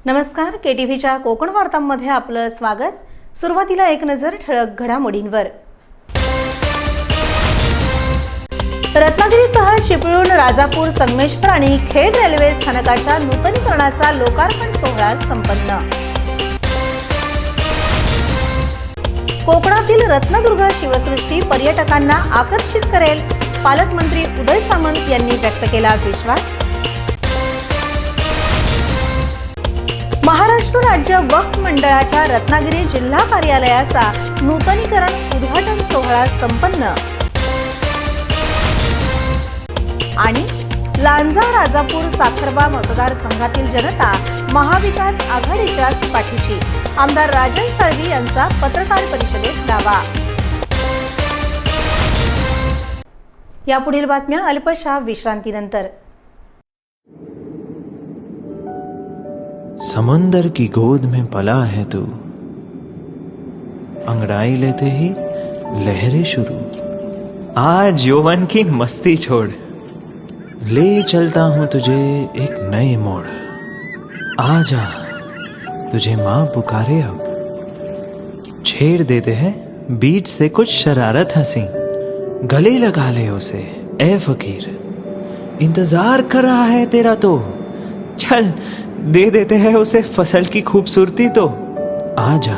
नमस्कार, केटीव्हीच्या कोकण वार्तांमध्ये आपलं स्वागत। सुरुवातीला एक नजर ठळक घडामोडींवर। रत्नागिरीसह चिपळूण, राजापूर, संगमेश्वर आणि खेड रेल्वे स्थानकाच्या नूतनीकरणाचा लोकार्पण सोहळा संपन्न। कोकणातील रत्नदुर्ग शिवसृष्टी पर्यटकांना आकर्षित करेल, पालकमंत्री उदय सामंत यांनी व्यक्त केला विश्वास। महाराष्ट्र राज्य वक्फ मंडळाच्या रत्नागिरी जिल्हा कार्यालयाचा नूतनीकरण उद्घाटन सोहळा संपन्न। आणि लांजा, राजापूर, साखरबा मतदारसंघातील जनता महाविकास आघाडीच्याच पाठीशी, आमदार राजन साळवी यांचा पत्रकार परिषदेत दावा। यापुढील बातम्या अल्पशा विश्रांतीनंतर। समुंदर की गोद में पला है तू, अंगड़ाई लेते ही लहरें शुरू। आज यौवन की मस्ती छोड़, ले चलता हूं तुझे एक नए मोड़। आजा, तुझे माँ पुकारे अब। छेड़ देते हैं बीच से कुछ शरारत हंसी, गले लगा ले उसे ए फकीर। इंतजार कर रहा है तेरा तो, चल दे देते हैं उसे फसल की खूबसूरती तो। आजा,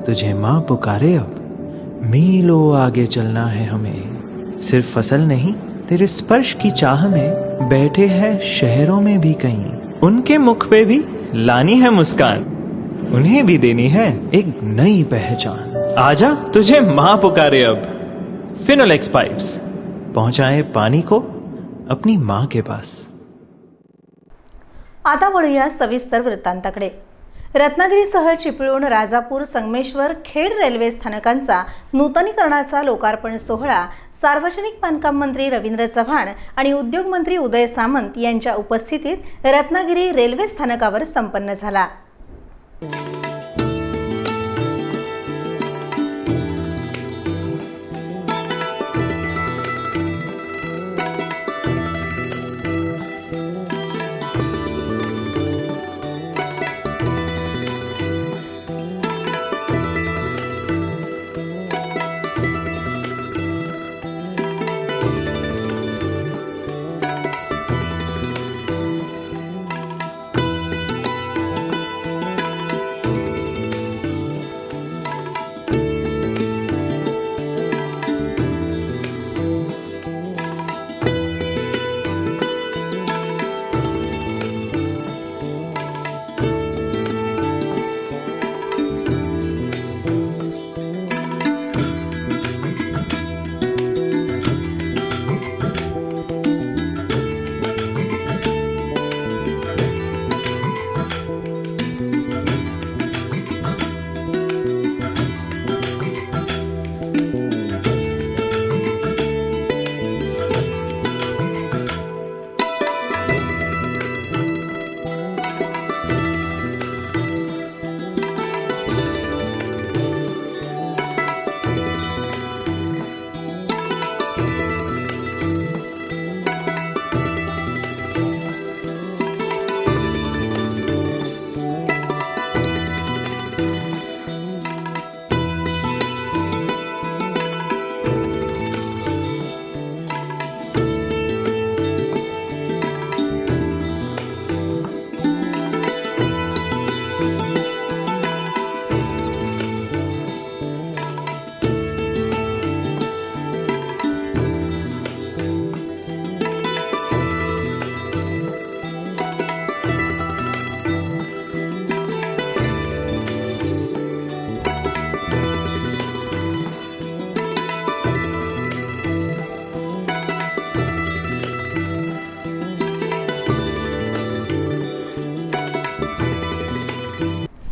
तुझे माँ पुकारे अब। मीलों आगे चलना है हमें, सिर्फ फसल नहीं तेरे स्पर्श की चाह में बैठे हैं शहरों में भी कहीं। उनके मुख पे भी लानी है मुस्कान, उन्हें भी देनी है एक नई पहचान। आजा, तुझे माँ पुकारे अब। फिनोलेक्स पाइप्स पहुंचाए पानी को अपनी माँ के पास। आता वळूया सविस्तर वृत्तांताकडे। रत्नागिरीसह चिपळूण, राजापूर, संगमेश्वर, खेड रेल्वे स्थानकांचा नूतनीकरणाचा लोकार्पण सोहळा सार्वजनिक बांधकाम मंत्री रवींद्र चव्हाण आणि उद्योग मंत्री उदय सामंत यांच्या उपस्थितीत रत्नागिरी रेल्वे स्थानकावर संपन्न झाला।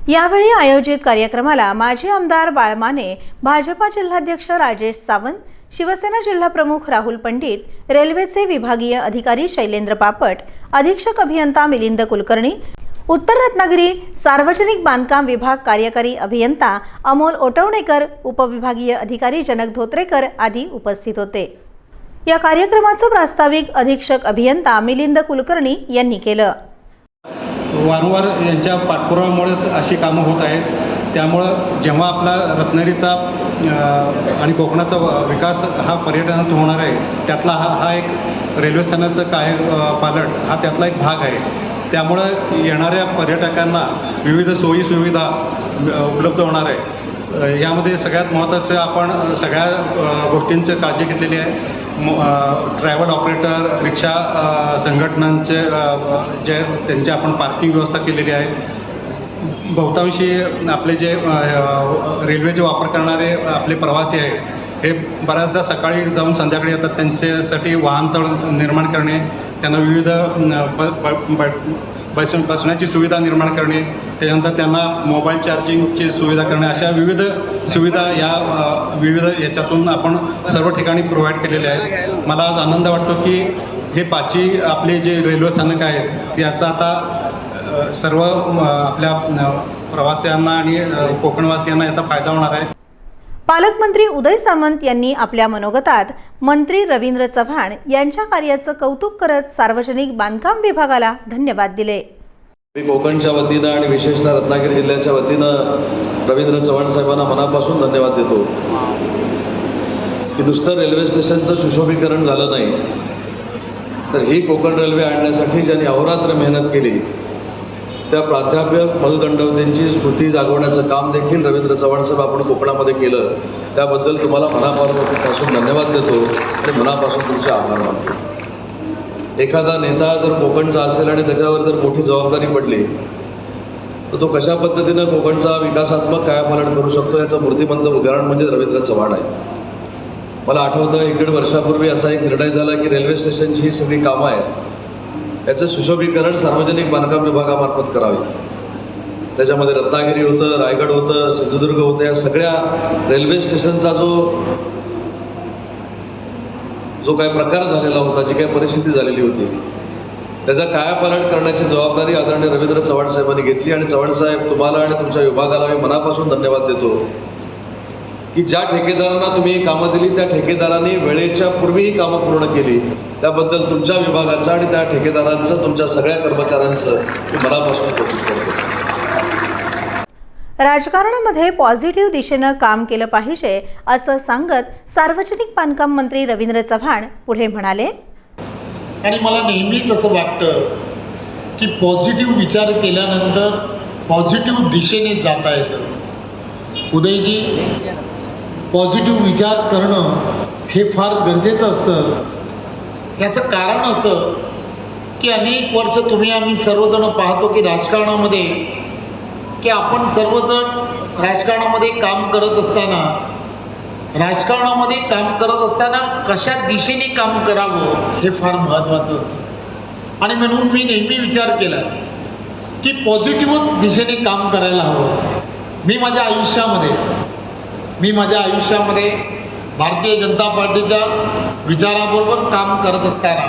यावेळी आयोजित कार्यक्रमाला माजी आमदार बाळमाने, भाजपा जिल्हाध्यक्ष राजेश सावंत, शिवसेना जिल्हा प्रमुख राहुल पंडित, रेल्वेचे विभागीय अधिकारी शैलेंद्र पापट, अधीक्षक अभियंता मिलिंद कुलकर्णी, उत्तर रत्नागिरी सार्वजनिक बांधकाम विभाग कार्यकारी अभियंता अमोल ओटवणेकर, उपविभागीय अधिकारी जनक धोत्रेकर आदी उपस्थित होते। या कार्यक्रमाचं प्रास्ताविक अधीक्षक अभियंता मिलिंद कुलकर्णी यांनी केलं। वारंवार यांच्या पाठपुराव्यामुळेच अशी कामं होत आहेत. त्यामुळं जेव्हा आपला रत्नागिरीचा आणि कोकणाचा विकास हा पर्यटनात होणार आहे, त्यातला हा एक रेल्वे स्थानकाचं काय पालट हा त्यातला एक भाग आहे. त्यामुळं येणाऱ्या पर्यटकांना विविध सोयीसुविधा उपलब्ध होणार आहे. यामध्ये सगळ्यात महत्त्वाचं आपण सगळ्या गोष्टींची काळजी घेतलेली आहे. ट्रॅव्हल ऑपरेटर, रिक्षा संघटनांचे जे त्यांची आपण पार्किंग व्यवस्था केलेली आहे. बहुतांशी आपले जे रेल्वेचे वापर करणारे आपले प्रवासी आहेत हे बऱ्याचदा सकाळी जाऊन संध्याकाळी येतात. त्यांच्यासाठी वाहनतळ निर्माण करणे, त्यांना विविध बसण्याची सुविधा निर्माण करणे, त्याच्यानंतर त्यांना मोबाईल चार्जिंगची सुविधा करणे, अशा विविध सुविधा विविध याच्यातून आपण सर्व ठिकाणी प्रोव्हाइड केलेल्या आहेत. मला आज आनंद वाटतो की हे पाची आपले जे रेल्वे स्थानक आहेत त्याचा आता सर्व आपल्या प्रवाशांना आणि कोकणवासियांना याचा फायदा होणार आहे. पालकमंत्री उदय सामंत यांनी आपल्या मनोगतात मंत्री रवींद्र चव्हाण यांच्या कार्याचं कौतुक करत सार्वजनिक बांधकाम विभागाला धन्यवाद दिले. मी कोकणच्या वतीनं आणि विशेषतः रत्नागिरी जिल्ह्याच्या वतीनं रवींद्र चव्हाण साहेबांना मनापासून धन्यवाद देतो की नुसतं रेल्वे स्टेशनचं सुशोभीकरण झालं नाही, तर ही कोकण रेल्वे आणण्यासाठी ज्यांनी अहोरात्र मेहनत केली त्या प्राध्यापक मधु दंडवतेंची स्मृती जागवण्याचं काम देखील रवींद्र चव्हाण साहेब आपण कोकणामध्ये केलं. त्याबद्दल तुम्हाला मनापासून धन्यवाद देतो आणि मनापासून तुमचे आभार मानतो. एखादा नेता जर कोकणचा असेल आणि त्याच्यावर जर मोठी जबाबदारी पडली तर तो कशा पद्धतीनं कोकणचा विकासात्मक कायापालट करू शकतो याचं मूर्तिमंत उदाहरण म्हणजे रवींद्र चव्हाण आहे. मला आठवतं 1-1.5 वर्षापूर्वी असा एक निर्णय झाला की रेल्वे स्टेशनची ही सगळी कामं आहेत याचं सुशोभीकरण सार्वजनिक बांधकाम विभागामार्फत करावे. त्याच्यामध्ये रत्नागिरी होतं, रायगड होतं, सिंधुदुर्ग होतं, या सगळ्या रेल्वे स्टेशनचा जो काही प्रकार झालेला होता, जी काही परिस्थिती झालेली होती, त्याचा कायापालट करण्याची जबाबदारी आदरणीय रवींद्र चव्हाण साहेबांनी घेतली. आणि चव्हाण साहेब, तुम्हाला आणि तुमच्या विभागाला मी मनापासून धन्यवाद देतो की ज्या ठेकेदारांना तुम्ही ही कामं दिली त्या ठेकेदारांनी वेळेच्या पूर्वी ही कामं पूर्ण केली. त्याबद्दल तुमच्या विभागाचं आणि त्या ठेकेदारांचं, तुमच्या सगळ्या कर्मचाऱ्यांचं मी मनापासून कौतुक करतो. राजकारणामध्ये पॉझिटिव्ह दिशेनं काम केलं पाहिजे असं सांगत सार्वजनिक बांधकाम मंत्री रवींद्र चव्हाण पुढे म्हणाले. आणि मला नेहमीच असं वाटतं की पॉझिटिव्ह विचार केल्यानंतर पॉझिटिव्ह दिशेने जाता येतं. उदयजी, पॉझिटिव्ह विचार करणं हे फार गरजेचं असतं. याचं कारण असं की अनेक वर्ष आम्ही सर्वजण पाहतो की राजकारणामध्ये की आपण सर्वजण राजकारणामध्ये काम करत असताना कशा दिशेने काम करावं हे फार महत्त्वाचं असतं. आणि म्हणून मी नेहमी विचार केला की पॉझिटिव्हच दिशेने काम करायला हवं. मी माझ्या आयुष्यामध्ये भारतीय जनता पार्टीच्या विचाराबरोबर काम करत असताना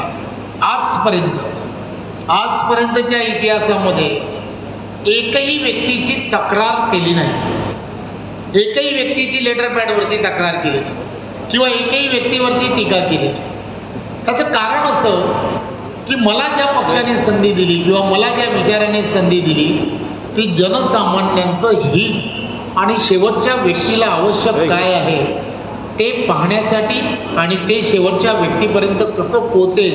आजपर्यंतच्या इतिहासामध्ये एकही व्यक्तीची तक्रार केली नाही, एकही व्यक्तीची लेटर पॅडवरती तक्रार केली किंवा एकही व्यक्तीवरती टीका केली. त्याचं कारण असं की मला ज्या पक्षाने संधी दिली किंवा मला ज्या विचाराने संधी दिली ती जनसामान्यांचं हित आणि शेवटच्या व्यक्तीला आवश्यक काय आहे ते पाहण्यासाठी आणि ते शेवटच्या व्यक्तीपर्यंत कसं पोहोचेल,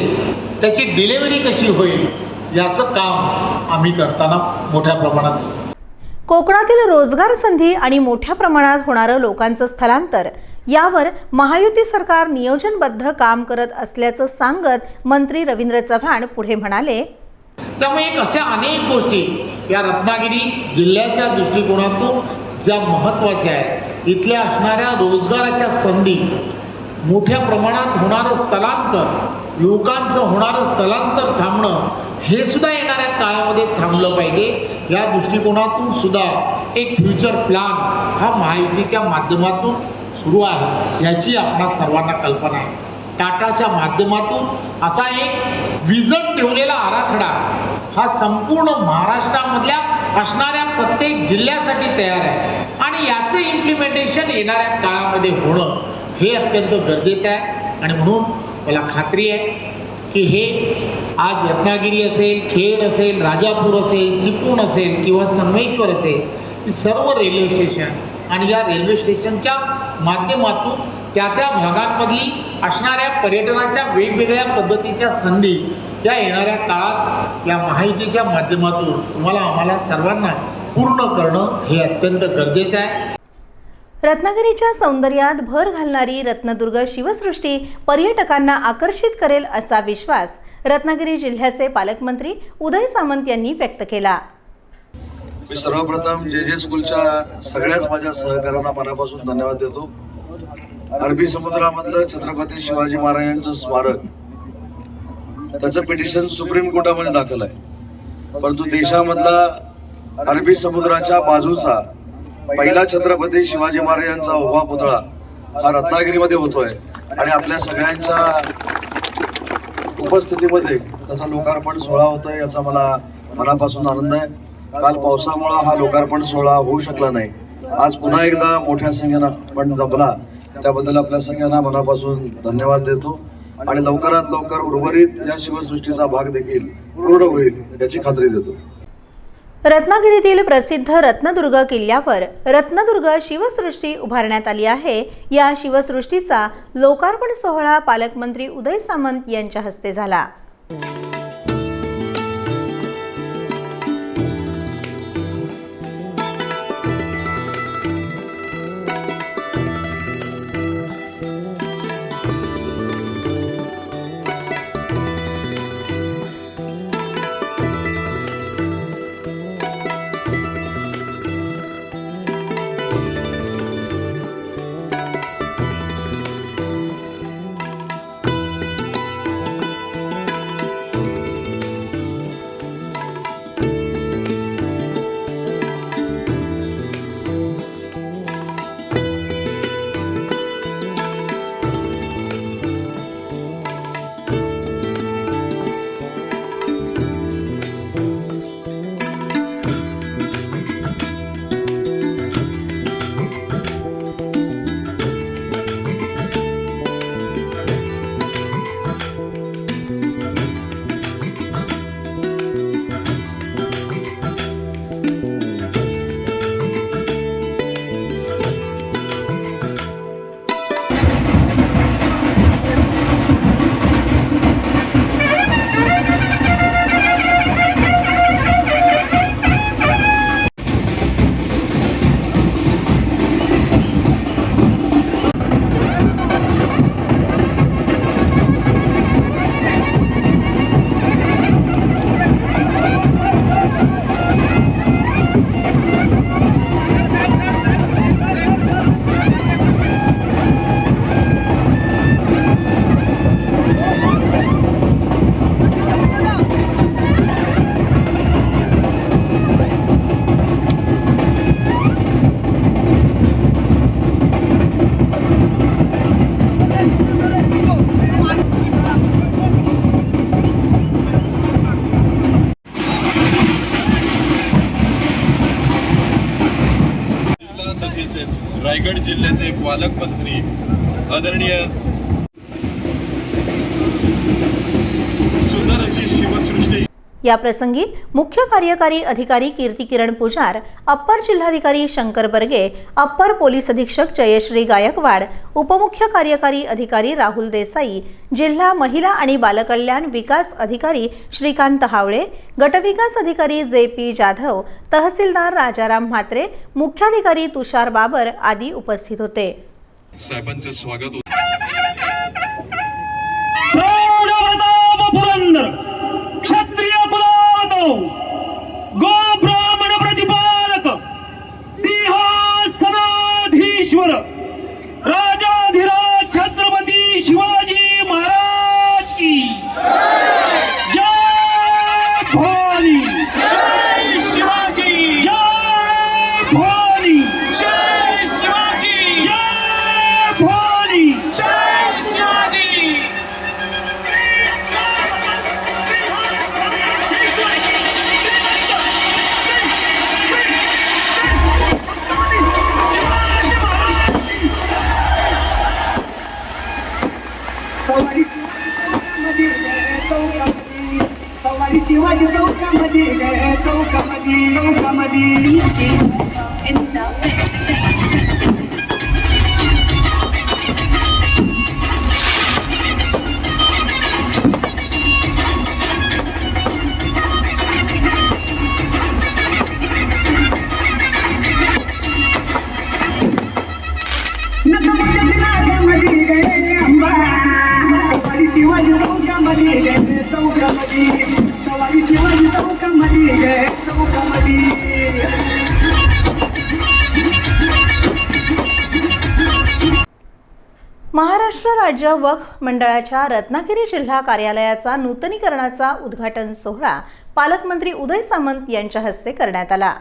त्याची डिलिव्हरी कशी होईल याचं काम आम्ही करताना मोठ्या प्रमाणात दिसतो. कोकणातील रोजगार संधी आणि मोठ्या प्रमाणात होणारं लोकांचं स्थलांतर यावर महायुती सरकार नियोजनबद्ध काम करत असल्याचं सांगत मंत्री रवींद्र चव्हाण पुढे म्हणाले. त्यामुळे अशा अनेक गोष्टी या रत्नागिरी जिल्ह्याच्या दृष्टिकोनातून ज्या महत्त्वाच्या आहेत. इथल्या असणाऱ्या रोजगाराच्या संधी, मोठ्या प्रमाणात होणारं स्थलांतर, युवकांचं होणारं स्थलांतर थांबणं हे सुद्धा येणाऱ्या काळामध्ये थांबलं पाहिजे. या दृष्टिकोनातून सुद्धा एक फ्युचर प्लॅन हा महायुतीच्या माध्यमातून सुरू आहे, याची आपणा सर्वांना कल्पना आहे. टाटाच्या माध्यमातून असा एक विजन ठेवलेला आराखडा हा संपूर्ण महाराष्ट्रामधल्या असणाऱ्या प्रत्येक जिल्ह्यासाठी तयार आहे आणि याचं इम्प्लिमेंटेशन येणाऱ्या काळामध्ये होणं हे अत्यंत गरजेचं आहे. आणि म्हणून मला खात्री आहे की हे आज रत्नागिरी असेल, खेड असेल, राजापूर असेल, चिपळूण असेल किंवा संगमेश्वर असेल, ही सर्व रेल्वे स्टेशन आणि या रेल्वे स्टेशनच्या माध्यमातून त्या भागांमधली असणाऱ्या पर्यटनाच्या वेगवेगळ्या पद्धतीच्या संधी या येणाऱ्या काळात या महायुतीच्या माध्यमातून तुम्हाला आम्हाला सर्वांना पूर्ण करणं हे अत्यंत गरजेचं आहे. रत्नागिरीच्या सौंदर्यात भर घालणारी रत्नदुर्ग शिवसृष्टी पर्यटकांना आकर्षित करेल असा विश्वास रत्नागिरी जिल्ह्याचे पालकमंत्री उदय सामंत यांनी व्यक्त केला. मी सर्वप्रथम जे स्कूलच्या सगळ्याच माझ्या सहकाऱ्यांना मनापासून धन्यवाद देतो. अरबी समुद्रामधलं छत्रपती शिवाजी महाराजांचं स्मारक, त्याचं पिटिशन सुप्रीम कोर्टामध्ये दाखल आहे, परंतु देशामधला अरबी समुद्राच्या बाजूचा पहिला छत्रपती शिवाजी महाराजांचा उभा पुतळा हा रत्नागिरीमध्ये होतोय आणि आपल्या सगळ्यांच्या उपस्थितीमध्ये त्याचा लोकार्पण सोहळा होतोय, याचा मला मनापासून आनंद आहे. काल पावसामुळे हा लोकार्पण सोहळा होऊ शकला नाही. आज पुन्हा एकदा मोठ्या संख्येनं पण जमला, त्याबद्दल आपल्या सगळ्यांना मनापासून धन्यवाद देतो आणि लवकरात लवकर उर्वरित या शिवसृष्टीचा भाग देखील पूर्ण होईल याची खात्री देतो. रत्नागिरीतील प्रसिद्ध रत्नदुर्ग किल्ल्यावर रत्नदुर्ग शिवसृष्टी उभारण्यात आली आहे. या शिवसृष्टीचा लोकार्पण सोहळा पालकमंत्री उदय सामंत यांच्या हस्ते झाला. तसेच रायगड जिल्ह्याचे पालकमंत्री आदरणीय सुंदर अशी शिवसृष्टी. या प्रसंगी मुख्य कार्यकारी अधिकारी कीर्तिकिरण पुजार, अप्पर जिल्हाधिकारी शंकर बर्गे, अप्पर पोलीस अधीक्षक जयश्री गायकवाड, उपमुख्य कार्यकारी अधिकारी राहुल देसाई, जिल्हा महिला आणि बालकल्याण विकास अधिकारी श्रीकांत हावळे, गटविकास अधिकारी जे.पी. जाधव, तहसीलदार राजाराम म्हात्रे, मुख्याधिकारी तुषार बाबर आदी उपस्थित होते. साहेबांचं स्वागत. क्षत्रिय कुलावतंस गो ब्राह्मण प्रतिपालक सिंहासनाधीश्वर राजाधिराज छत्रपती शिवाजी महाराज की जय भवानी. जय शिवाजी. जय भवानी. जय शिवाजी. जय भवानी. शिवाजी चौकामध्ये ग चौकामध्ये सवारी शिवाजी चौकामध्ये ग सवारी शिवाजी चौकामध्ये ग महाराष्ट्र राज्य वक्फ मंडळाच्या रत्नागिरी जिल्हा कार्यालयाचा नूतनीकरणाचा उद्घाटन सोहळा पालकमंत्री उदय सामंत यांच्या हस्ते करण्यात आला.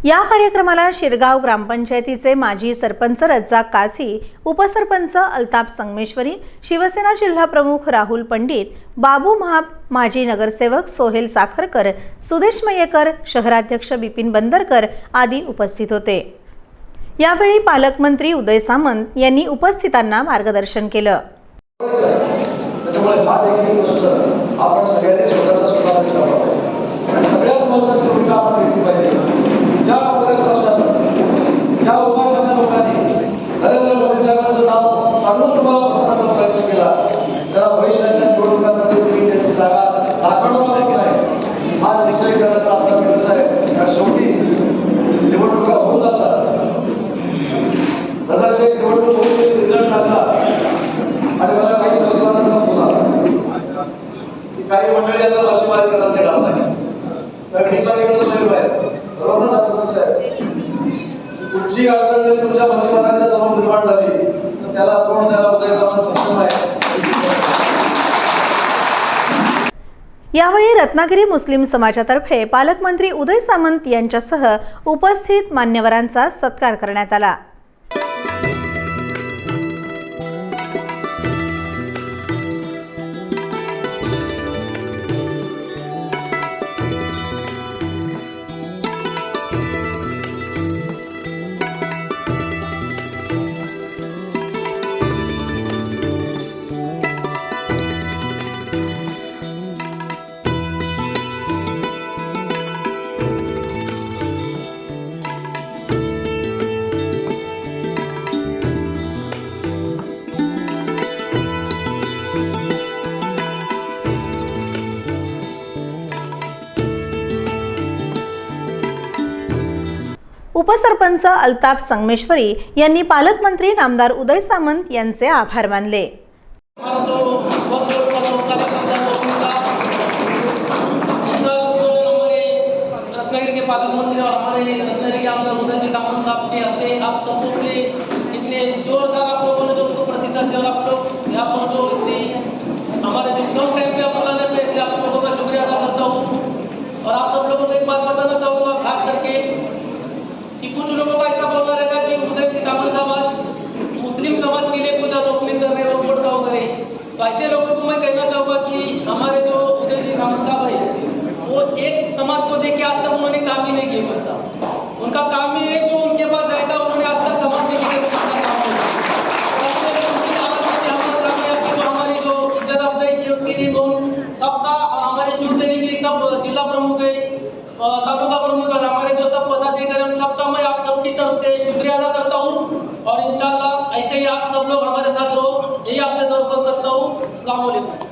या कार्यक्रमाला शिरगाव ग्रामपंचायतीचे माजी सरपंच रज्जाक काझी, उपसरपंच अल्ताफ संगमेश्वरी, शिवसेना जिल्हा प्रमुख राहुल पंडित, बाबू महाप, माजी नगरसेवक सोहेल साखरकर, सुदेश मयेकर, शहराध्यक्ष बिपिन बंदरकर आदी उपस्थित होते. यावेळी पालकमंत्री उदय सामंत यांनी उपस्थितांना मार्गदर्शन केलं. त्याच्यामुळे हा देखील प्रश्न आपण सगळ्यांनी स्वतःचा सुद्धा विचार करावा आणि सगळ्यात महत्त्वाची भूमिका आपण घेतली पाहिजे. ज्या काँग्रेस पक्षानं ज्या उभारण्याच्या लोकांनी नरेंद्र मोदी साहेबांचं नाव सांगून तुम्हाला बसवण्याचा प्रयत्न केला, त्याला भविष्याच्या निवडणुकांमध्ये तुम्ही त्यांची जागा दाखवणार देखील आहे. हा निश्चय करण्याचा आमचा दिवस आहे. कारण शेवटी निवडणुका होऊन जातात. जसा निवडणूक होऊन रिझल्ट लागला आणि मला काही पक्षपातांचा फोन आला की काही मंडळी यांना लक्षमारी करण्यात येणार नाही. तर मी सांगितलं आहे बरोबर साहेब, कुठची अडचण जरी तुमच्या पक्षपातांच्या समोर निर्माण झाली तर त्याला तोंड द्यायला उदय सामंत सक्षम आहे. यावेळी रत्नागिरी मुस्लिम समाजातर्फे पालकमंत्री उदय सामंत यांच्यासह उपस्थित मान्यवरांचा सत्कार करण्यात आला. उपसरपंच अल्ताफ संगमेश्वरी यांनी पालकमंत्री नामदार उदय सामंत यांचे आभार मानले. रत्नागिरी के पालकमंत्री और हमारे रत्नागिरी के आमदार उदय जी सामंत साहब के हस्ते आप सबको के इतने जोरदार आप लोगों ने जो उसको प्रतिशत दिया, आप लोग यहाँ पर जो इतनी हमारे जो कम टाइम पे आप बुलाने पे इसलिए आप लोगों का शुक्रिया अदा करता हूँ. और आप सब लोगों को एक बात बताना चाहूँगा खास करके कि कुछ लोगों का ऐसा बोलना रहेगा कि उदय जी सामंत साहब आज मुस्लिम समाज के लिए कुछ ओपनिंग कर रहे हैं, वोट का हो रहे. तो ऐसे लोगों को मैं कहना चाहूँगा कि हमारे जो उदय जी सामंत साहब है वो एक समाज को देख के आज तक उन्होंने काम ही नहीं किया. वैसा उनका काम ही है जो उनके पास जाएगा उन्होंने आज तक समाज के लिए करना काम किया. हमारी जो इज्जत अफजाई की उसके लिए सबका हमारे शिवसेना के सब जिला प्रमुख है, तालुका प्रमुख और हमारे जो सब पदाधिकारी उन सबका मैं आप सबकी तरफ से शुक्रिया अदा करता हूँ. और इंशाल्लाह ऐसे ही आप सब लोग हमारे साथ रहो, यही आपसे दरख्वास्त करता हूँ. अस्सलाम वालेकुम.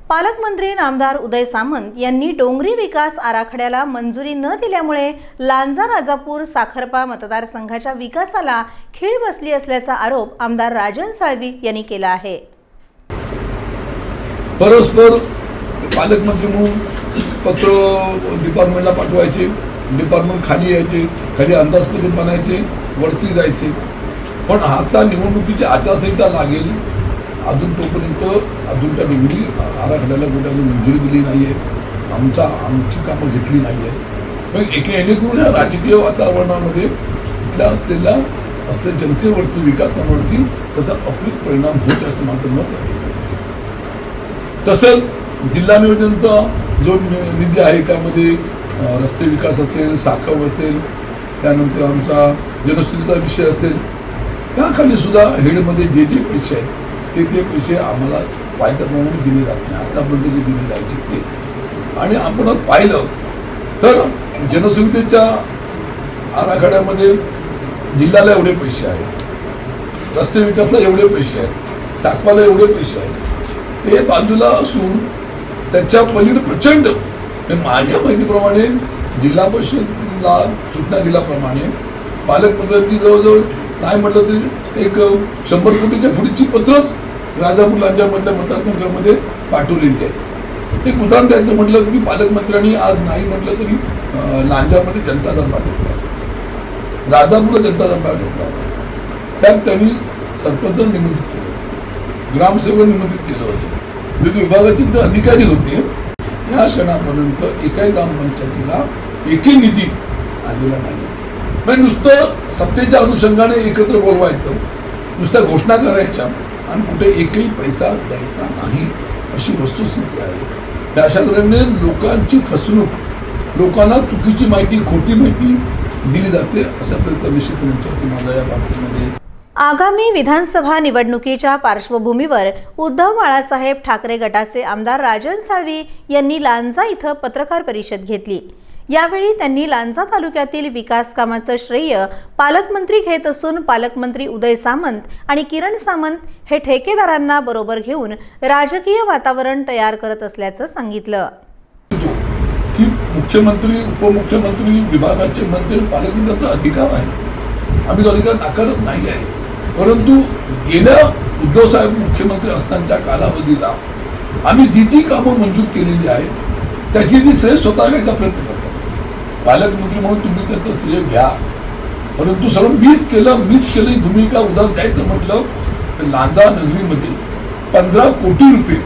पालकमंत्री नामदार उदय सामंत यांनी डोंगरी विकास आराखड्याला मंजुरी न दिल्यामुळे लांजा राजापूर साखरपा मतदारसंघाच्या विकासाला खीळ बसली असल्याचा आरोप आमदार राजन साळवी यांनी केला आहे. परस्पर पालकमंत्री म्हणून पत्र डिपार्टमेंटला पाठवायचे, डिपार्टमेंट खाली यायचे, खाली अंदाजपत्रक बनायचे, वरती जायचे. पण आता निवडणुकीची आचारसंहिता लागेल, अजून तोपर्यंत अजून त्या डोंगरी आराखड्याला कुठे अजून मंजुरी दिली नाही आहे, आमची कामं घेतली नाही आहे. पण येणेकरून या राजकीय वातावरणामध्ये इथल्या असलेल्या जनतेवरती, विकासावरती त्याचा अप्रित परिणाम होत असं माझं मत आहे. तसंच जिल्हा नियोजनचा जो निधी आहे त्यामध्ये रस्ते विकास असेल, साखव असेल, त्यानंतर आमचा जनस्थितीचा विषय असेल, त्याखाली सुद्धा हेडमध्ये जे पैसे आहेत ते पैसे आम्हाला फायद्याप्रमाणे दिले जात नाही, आतापर्यंत जे दिले जायचे ते. आणि आपण पाहिलं तर जनसुविधेच्या आराखड्यामध्ये जिल्ह्याला एवढे पैसे आहेत, रस्ते विकासला एवढे पैसे आहेत, साखवाला एवढे पैसे आहेत, ते बाजूला असून त्याच्या पलीकडे प्रचंड माझ्या माहितीप्रमाणे जिल्हा परिषदला सूचना दिल्याप्रमाणे पालकमंत्र्यांची जवळजवळ नाही म्हटलं तरी एक 100 कोटीच्या पुढची पत्रच राजापूर लांजामधल्या मतदारसंघामध्ये पाठवलेली आहे. एक उदाहरण द्यायचं म्हटलं की पालकमंत्र्यांनी आज नाही म्हटलं तरी लांजामध्ये जनता दरबार घेतला, राजापूरला जनता दरबार घेतला, त्यात त्यांनी सरपंच निमंत्रित केलं, ग्रामसेवक निमंत्रित केलं होतं, विविध विभागाचे जे अधिकारी होते. या क्षणापर्यंत एकाही ग्रामपंचायतीला एकही निधी आलेला नाही. म्हणजे नुसतं सत्तेच्या अनुषंगाने एकत्र बोलवायचं, नुसत्या घोषणा करायच्या आणि कुठे एकही पैसा द्यायचा नाही, अशी वस्तुस्थिती आहे. अशा तऱ्हेने लोकांची फसवणूक, लोकांना चुकीची माहिती, खोटी माहिती दिली जाते, अशा प्रकारचा निश्चित माझा या बाबतीमध्ये. आगामी विधानसभा निवडणुकीच्या पार्श्वभूमीवर उद्धव बाळासाहेब ठाकरे गटाचे आमदार राजन साळवी यांनी लांजा इथं पत्रकार परिषद घेतली. यावेळी त्यांनी लांजा तालुक्यातील विकास कामाचं श्रेय पालकमंत्री घेत असून पालकमंत्री उदय सामंत आणि किरण सामंत हे ठेकेदारांना बरोबर घेऊन राजकीय वातावरण तयार करत असल्याचं सांगितलं. की मुख्यमंत्री, उपमुख्यमंत्री, विभागाचे मंत्री, पालकमंत्र्यांचा अधिकार आहे, आम्ही तो अधिकार नाकारत नाही आहे. परंतु गेल्या उद्धव साहेब मुख्यमंत्री असतानाच्या कालावधीला आम्ही जी कामं मंजूर केलेली आहेत त्याची श्रेय स्वतः घ्यायचा प्रयत्न करतो. पालकमंत्री म्हणून तुम्ही त्याचं श्रेय घ्या, परंतु सर्व मीच केलं ही भूमिका उदाहरण द्यायचं म्हटलं तर लांजा नगरीमध्ये 15 कोटी रुपये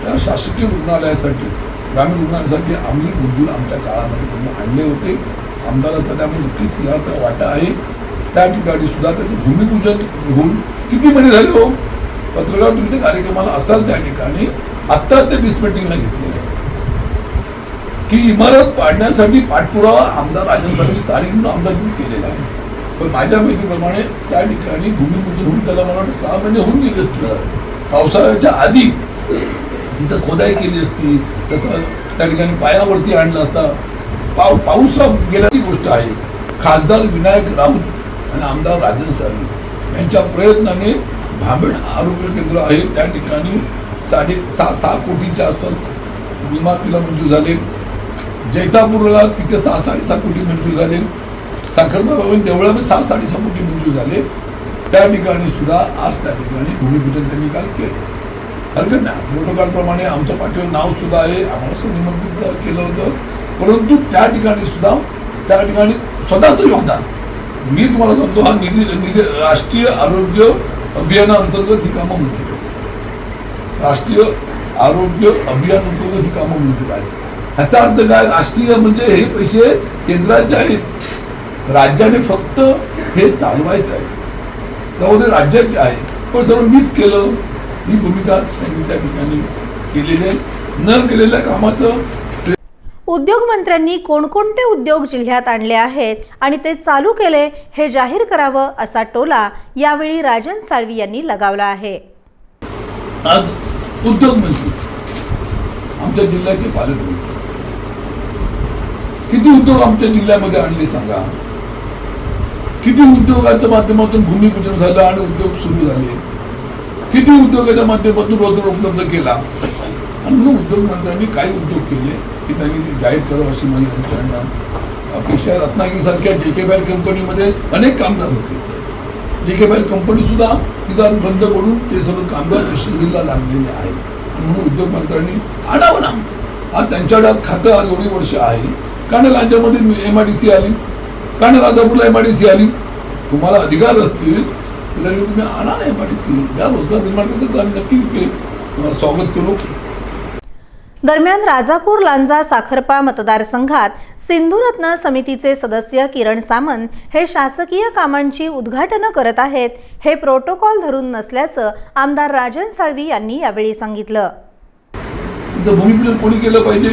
या शासकीय रुग्णालयासाठी, ग्रामीण रुग्णालयासाठी आम्ही मंजूर आमच्या काळामध्ये आणले होते. आमदाराचा त्यामध्ये नक्की सिंहाचा वाटा आहे. त्या ठिकाणी सुद्धा त्याचं भूमिपूजन होऊन किती महिने झाले हो, पत्रकार तुम्ही त्या कार्यक्रमाला असाल त्या ठिकाणी, आत्ता ते डिस्मेंटलिंगला घेतलेलं आहे. ही इमारत पाडण्यासाठी पाठपुरावा आमदार राजन साळवी स्थानिक म्हणून आमदार केलेला आहे. पण माझ्या माहितीप्रमाणे त्या ठिकाणी भूमिपूजन होऊन त्याला मला वाटतं 6 महिने होऊन गेले असतील. पावसाळ्याच्या आधी तिथं खोदाई केली असती, त्याचं त्या ठिकाणी पायावरती आणलं असता. पाऊस गेल्याची गोष्ट आहे. खासदार विनायक राऊत आणि आमदार राजन साळवी यांच्या प्रयत्नाने भांबेड आरोग्य केंद्र आहे त्या ठिकाणी 6.5 कोटीच्या आसपास इमारतीला मंजूर झाले. जैतापूरला तिथे 6-6.5 कोटी मंजूर झाले. साखरबाबा देवळामध्ये 6-6.5 कोटी मंजूर झाले. त्या ठिकाणी सुद्धा आज त्या ठिकाणी भूमिपूजन त्यांनी काल केलं. हरकत नाही, प्रोटोकॉलप्रमाणे आमच्या पाठीवर नाव सुद्धा आहे, आम्हाला निमंत्रित केलं होतं. परंतु त्या ठिकाणी सुद्धा त्या ठिकाणी स्वतःचं योगदान, मी तुम्हाला सांगतो, हा निधी राष्ट्रीय आरोग्य अभियानाअंतर्गत ही कामं मंजूर आहे. राष्ट्रीय आरोग्य अभियानाअंतर्गत ही कामं मंजूर आहे. ह्याचा अर्थ काय, राष्ट्रीय म्हणजे हे पैसे केंद्राचे आहेत, राज्याने फक्त हे चालवायचं आहे, त्यामध्ये राज्याचे आहे. पण सर्व मीच केलं ही भूमिका त्यांनी त्या ठिकाणी केलेली आहे. न केलेल्या कामाचं उद्योगमंत्र्यांनी कोणकोणते उद्योग जिल्ह्यात आणले आहेत आणि ते चालू केले हे जाहीर करावं असा टोला यावेळी राजन साळवी यांनी लगावला आहे. आज उद्योगमंत्री आमच्या जिल्ह्याचे पालकमंत्री किती उद्योग आमच्या जिल्ह्यामध्ये आणले सांगा. किती उद्योगाच्या माध्यमातून भूमिपूजन झालं आणि उद्योग सुरू झाले. किती उद्योगाच्या माध्यमातून रोजगार उपलब्ध केला. आणि म्हणून उद्योगमंत्र्यांनी काही उद्योग केले की त्यांनी जाहीर करावं अशी माझी त्यांना अपेक्षा. रत्नागिरीसारख्या JK कंपनीमध्ये अनेक कामगार होते. JK कंपनी सुद्धा तिथं बंद पडून ते सर्व कामगार शिर्डीला लागलेले आहेत. म्हणून उद्योगमंत्र्यांनी आणावं ना. आज त्यांच्याकडे आज खातं आज एवढी वर्ष आहे. का नाही राज्यामध्ये MIDC आली, का नाही राजापूरला MIDC आली. तुम्हाला अधिकार असतील तर तुम्ही आणा ना MIDC, द्या रोजगार निर्माण करण्याचं आम्ही नक्की ते स्वागत करू. दरम्यान राजापूर लांजा साखरपा मतदारसंघात सिंधुरत्न समितीचे सदस्य किरण सामंत हे शासकीय कामांची उद्घाटनं करत आहेत हे प्रोटोकॉल धरून नसल्याचं आमदार राजन साळवी यांनी यावेळी सांगितलं. त्याचं भूमिपूजन कोणी केलं पाहिजे,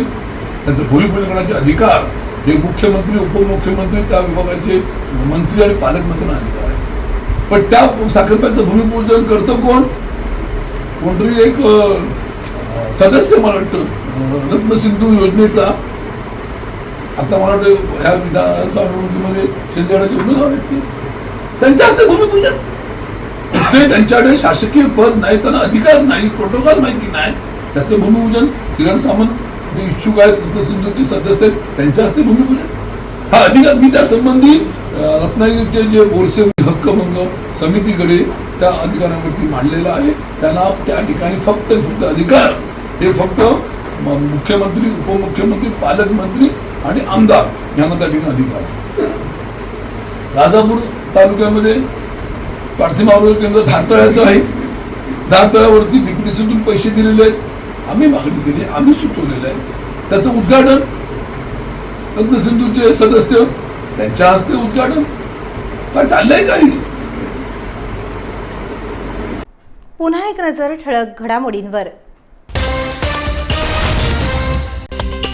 त्याचं भूमिपूजन करण्याचे अधिकार हे मुख्यमंत्री उपमुख्यमंत्री त्या विभागाचे मंत्री आणि पालकमंत्र्यांना अधिकार आहे. पण त्या साखरप्याचं भूमिपूजन करतं कोण, कोणतरी एक सदस्य मला वाटतं रत्नसिंधू योजनेचा, आता मला वाटतं ह्या विधानसभा निवडणुकीमध्ये शिंदेगडाचे उमेदवार आहेत ते, त्यांच्या हस्ते भूमिपूजन. जे त्यांच्याकडे शासकीय पद नाही, त्यांना अधिकार नाही, प्रोटोकॉल माहिती नाही, त्याचं भूमिपूजन किरण सामंत जे इच्छुक आहेत रत्नसिंधूचे सदस्य आहेत त्यांच्या हस्ते भूमिपूजन. हा अधिकार मी त्या संबंधी रत्नागिरीचे जे बोरसे हक्कभंग समितीकडे त्या अधिकाऱ्यांवरती मांडलेला आहे. त्यांना त्या ठिकाणी फक्त अधिकार हे फक्त मुख्यमंत्री उपमुख्यमंत्री पालकमंत्री आणि आमदार यांना त्या ठिकाणी अधिकार आहे. राजापूर तालुक्यामध्ये पार्थिव आरोग्य केंद्र धारतळ्याचं आहे. धारतळ्यावरती DPDCतून पैसे दिलेले आहेत. आम्ही मागणी केली, आम्ही सुचवलेलं आहे. त्याचं उद्घाटन रत्नसिंधूचे सदस्य त्यांच्या हस्ते उद्घाटन. काय चाललंय काही. पुन्हा एक नजर ठळक घडामोडींवर.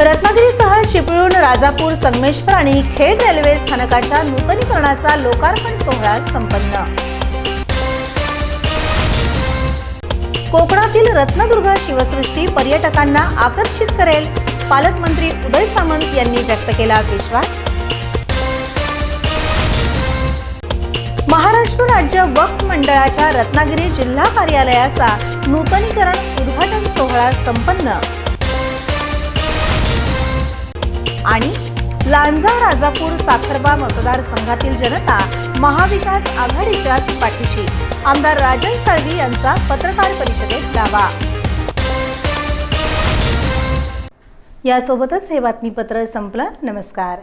रत्नागिरीसह चिपळूण, राजापूर, संगमेश्वर आणि खेड रेल्वे स्थानकाच्या नूतनीकरणाचा लोकार्पण सोहळा संपन्न. कोकणातील रत्नदुर्ग शिवसृष्टी पर्यटकांना आकर्षित करेल, पालकमंत्री उदय सामंत यांनी व्यक्त केला विश्वास. महाराष्ट्र राज्य वक्फ मंडळाच्या रत्नागिरी जिल्हा कार्यालयाचा नूतनीकरण उद्घाटन सोहळा संपन्न. आणि लांजा राजापूर साखरपा मतदारसंघातील जनता महाविकास आघाडीच्याच पाठीशी, आमदार राजन साळवी यांचा पत्रकार परिषदेत दावा. यासोबतच हे बातमीपत्र संपलं. नमस्कार.